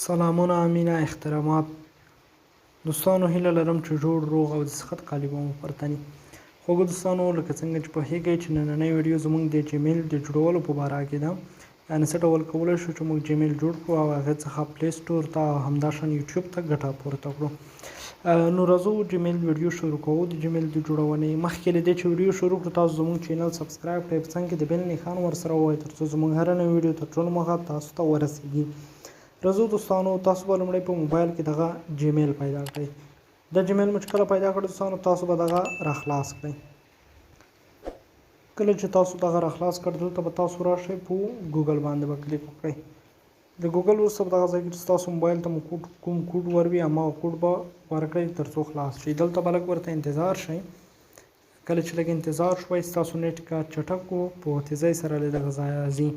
سلامونه مینه احترامات دوستانو هیله لرم چې جوړ روغ او د صحت قالب مو پرتني خوږو دوستانو لکه څنګه چې پوهیږئ چې نننۍ ویډیو زموږ د جیمیل د جوړولو په باره کې ده یعنې څه ډول کولی شو چې موږ جیمیل جوړ کړو او هغې څخه پلی سټور ته او همداشان یوټیوب ته ګټه پورته کړو نو راځو جیمیل ویډیو شروع کوو د جیمیل د جوړونې مخکې له دې چې ویډیو شروع کړو تاسو زموږ چینل سبسکرایب کړئ په څنګ کې د بیل نښان ورسره ووایئ تر څو زموږ هره نوې ویډیو تر ټولو مخه تاسو ته ورسیږي راځو دوستانو تاسو به لومړی په موبایل کې دغه جیمیل پیدا کړئ د جیمیل مو چې کله پیدا کړئ دوستانو تاسو به دغه راخلاص کړئ کله چې تاسو دغه راخلاص کړئ دلته به تاسو راشئ په ګوګل باندې به کلیک وکړئ د ګوګل وروسته په دغه ځای کې چې تاسو موبایل ته مو کوم کوډ وروي هماغه کوډ به ورکړئ تر څو خلاص شي دلته به لږ ورته انتظار شئ کله چې لږ انتظار شوی ستاسو نیټ کا چټک و په تیزۍ سره له دغه ځایه ځي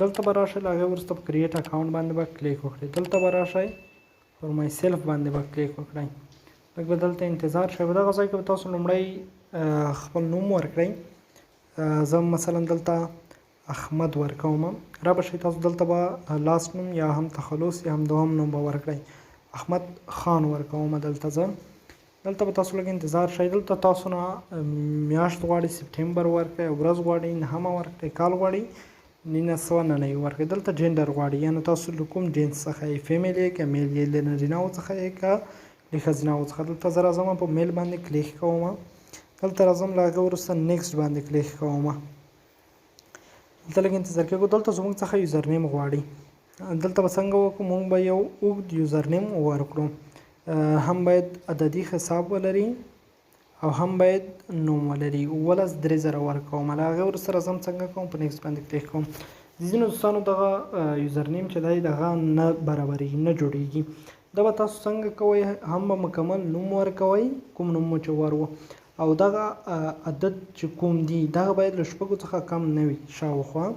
دلته به راشئ له هغې وروسته په کریټ اکاونټ باندې به کلیک وکړئ دلته به راشئ پر مای سیلف باندې به کلیک وکړئ لږ به دلته انتظار شئ په دغه ځای کې به تاسو لومړی خپل نوم ورکړئ زه مثلا دلته احمد ورکوم را به شئ تاسو دلته به لاست نوم یا هم تخلص یا هم دوهم نوم به ورکړئ احمد خان ورکوم دلته زه دلته به تاسو لږ انتظار شئ دلته تاسو نه میاشت غواړئ سپټمبر ورکړئ ورځ غواړئ نهمه ورکړئ کال غواړئ 1999 ورکړئ دلته جنډر غواړئ یعنې تاسو له کوم جنس څخه یې فیمیل یې که میل یې له نارینهو څخه یې که له ښځینهو څخه دلته زه راځم په میل باندې کلیک کوم دلته راځم له هغې وروسته نیکسټ باندې کلیک کوم دلته لږ انتظار کېږو دلته زموږ څخه یوزر نیم غواړي دلته به څنګه وکړو موږ به یو اوږد یوزر نیم ورکړو هم باید عددي حساب ولري او هم باید نوم ولري 1,3000 ورکوم له هغې وروسته راځم څنګه کوم په نیکسټ باندې کلیک کوم ځینو دوستانو دغه یوزر نیم چې دی دغه نه برابرېږي نه جوړېږي دا به تاسو څنګه کوئ هم به مکمل نوم ورکوئ کوم نوم مو چې ور و او دغه عدد چې کوم دي دغه باید له شپږو څخه کم نه وي شاوخوا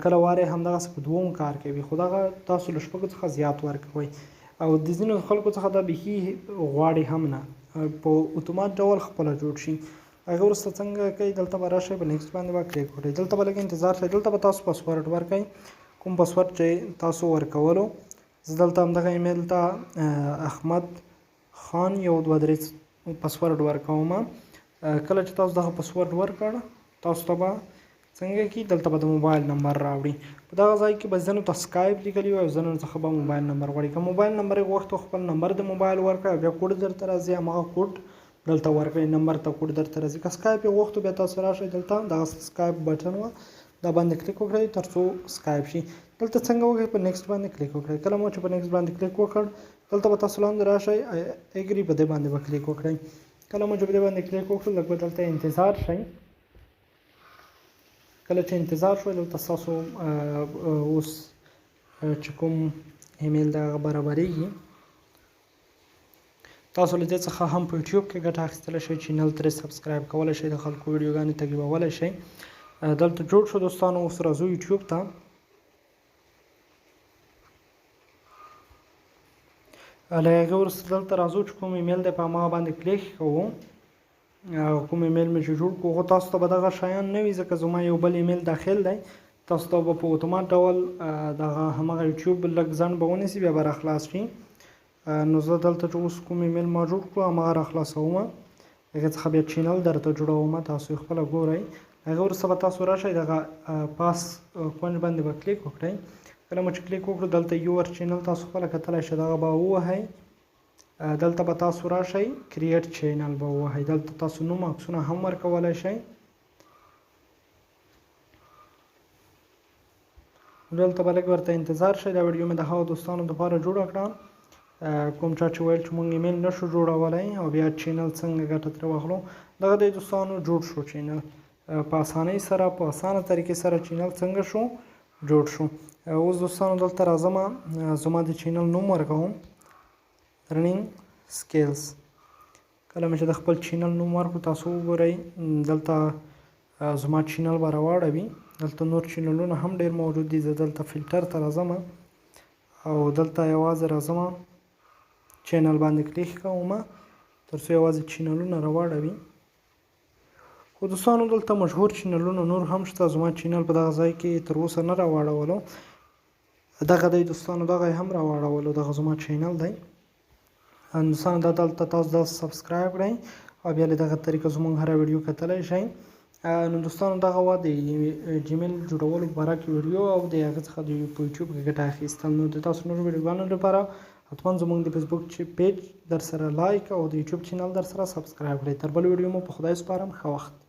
کله وارې همدغسې په دوم کار کوي خو دغه تاسو له شپږو څخه زیات ورکوئ او د ځینو خلکو څخه دا بیخي غواړي هم نه په اتومات ډول خپله جوړ شي هغې وروسته څنګه کوي دلته به راشئ په نیکسټ باندې به کلیک وکړئ دلته به لږ انتظار شئ دلته به تاسو پاسورډ ورکړئ کوم پاسورډ چې تاسو ورکولو زه دلته همدغه ایمیل ته احمد خان 123 پاسورډ ورکوم کله چې تاسو دغه پاسورډ ورکړ تاسو ته به څنګه کې دلته به د موبایل نمبر راوړي په دغه ځای کې به ځینو ته سکایپ لیکلي وي او ځینو څخه به موبایل نمبر غواړي که موبایل نمبر یې غوښتو خپل نمبر د موبایل ورکړئ او بیا کوډ درته راځي هماغه کوډ دلته ورکړئ نمبر ته کوډ درته راځي که سکایپ یې غوښتو بیا تاسو راشئ دلته دغه سکایپ بټن وه دا باندې کلیک وکړئ تر څو سکایپ شي دلته څنګه وکړئ په نیکسټ باندې کلیک وکړئ کله مو چې په نیکسټ باندې کلیک وکړ دلته به تاسو لاندې راشئ اګري په دې باندې به کلیک وکړئ کله مو چې په دې باندې کلیک وکړو لږ به دلته انتظار شئ کله چې انتظار شوی دلته ستاسو اوس چې کوم ایمیل د هغه برابرېږي تاسو له دې څخه هم په یوټیوب کې ګټه اخیستلی شئ چینل ترې سبسکرایب کولی شئ د خلکو ویډیوګانې تعقیبولی شئ دلته جوړ شو دوستانو اوس راځو یوټیوب ته له هغې وروسته دلته راځو چې کوم ایمیل دی په هماغه باندې کلیک کوو کوم ایمیل مې چې جوړ کړو خو تاسو ته به دغه شیان نه وي ځکه زما یو بل ایمیل داخل دی تاسو ته به په اتومات ډول دغه هماغه یوټیوب لږ ځنډ به ونیسي بیا به راخلاص شي نو زه دلته چې اوس کوم ایمیل ما جوړ کړو هماغه راخلاصوم هغې څخه بیا چینل درته جوړوم تاسو یې خپله ګورئ هغې وروسته به تاسو راشئ دغه پاس کونج باندې به کلیک وکړئ کله مو چې کلیک وکړو دلته یور چینل تاسو خپله کتلی شئ دغه به ووهئ دلته به تاسو راشئ کریټ چینل به ووهئ دلته تاسو نوم عکسونه هم ورکولی شئ دلته به لږ ورته انتظار شئ دا ویډیو مې د هغو دوستانو دپاره جوړه کړه کوم چا چې ویل چې موږ ایمیل نشو جوړولی او بیا چینل څنګه ګټه ترې واخلو دغه دی دوستانو جوړ شو چینل په اسانۍ سره په اسانه طریقې سره چینل څنګه شو جوړ شو اوس دوستانو دلته راځم زما د چینل نوم ورکوم رنینګ سکیلز کله مې چې د خپل چینل نوم ورکړو تاسو وګورئ دلته زما چینل به راواړوي دلته نور چینلونه هم ډېر موجود دي زه دلته فلټر ته راځم او دلته یوازې راځم چینل باندې کلیک کوم تر څو یوازې چینلونه راواړوي خو دوستانو دلته مشهور چینلونه نور هم شته زما چینل په دغه ځای کې تر اوسه نه راواړولو دغه دی دوستانو، دغه یې هم راواړولو، دغه زما چینل دی دوستانو. دا دلته تاسو دا سبسکرایب کړئ او بیا له دغه طریقه زموږ هره ویډیو کتلی شئ. نو دوستانو دغه وه د جیمیل جوړولو په باره کې ویډیو او د هغه څخه د په یوټیوب کې ګټه اخیستل. نو د تاسو نورو ویډیوګانو لپاره حتما زموږ د فیسبوک پیج در سره لایک او د یوټیوب چینل در سره سبسکرایب کړئ. تر بل ویډیو مو په خدای سپارم. ښه وخت.